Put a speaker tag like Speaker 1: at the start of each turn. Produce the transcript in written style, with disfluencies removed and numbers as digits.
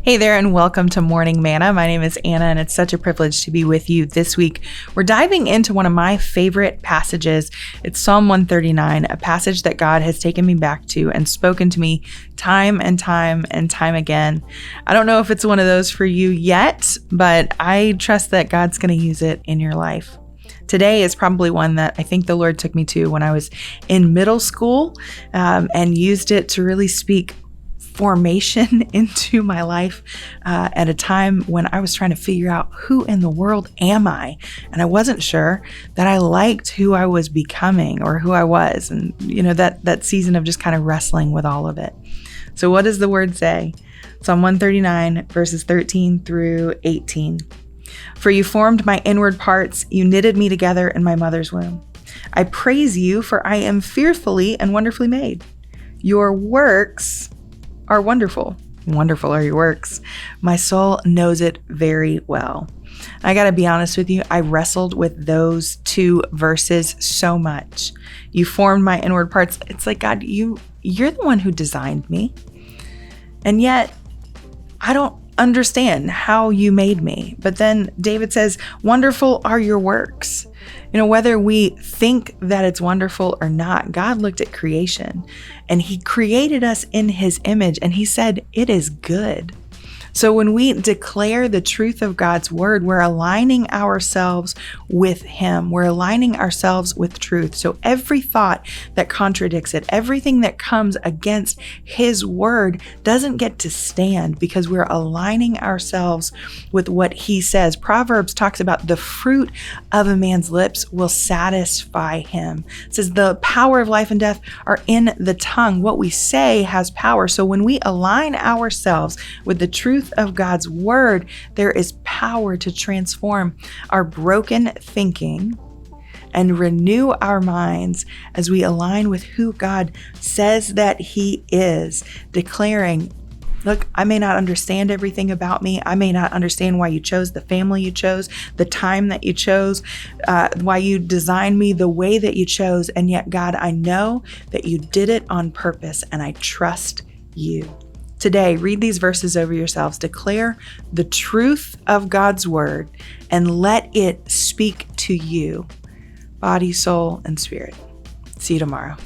Speaker 1: Hey there, and welcome to Morning Manna. My name is Anna, and it's such a privilege to be with you this week. We're diving into one of my favorite passages. It's Psalm 139, a passage that God has taken me back to and spoken to me time and time and time again. I don't know if it's one of those for you yet, but I trust that God's going to use it in your life. Today is probably one that I think the Lord took me to when I was in middle school and used it to really speak formation into my life at a time when I was trying to figure out who in the world am I? And I wasn't sure that I liked who I was becoming or who I was. And, that season of just kind of wrestling with all of it. So what does the word say? Psalm 139, verses 13 through 18. For you formed my inward parts. You knitted me together in my mother's womb. I praise you, for I am fearfully and wonderfully made. Your works are wonderful. Wonderful are your works. My soul knows it very well. I got to be honest with you. I wrestled with those two verses so much. You formed my inward parts. It's like, God, you're the one who designed me. And yet I don't understand how you made me. But then David says, wonderful are your works. Whether we think that it's wonderful or not, God looked at creation and he created us in his image and he said, it is good. So when we declare the truth of God's word, we're aligning ourselves with him. We're aligning ourselves with truth. So every thought that contradicts it, everything that comes against his word doesn't get to stand because we're aligning ourselves with what he says. Proverbs talks about the fruit of a man's lips will satisfy him. It says the power of life and death are in the tongue. What we say has power. So when we align ourselves with the truth of God's word, there is power to transform our broken thinking and renew our minds as we align with who God says that he is, declaring, look, I may not understand everything about me. I may not understand why you chose the family you chose, the time that you chose, why you designed me the way that you chose. And yet, God, I know that you did it on purpose and I trust you. Today, read these verses over yourselves. Declare the truth of God's word and let it speak to you, body, soul, and spirit. See you tomorrow.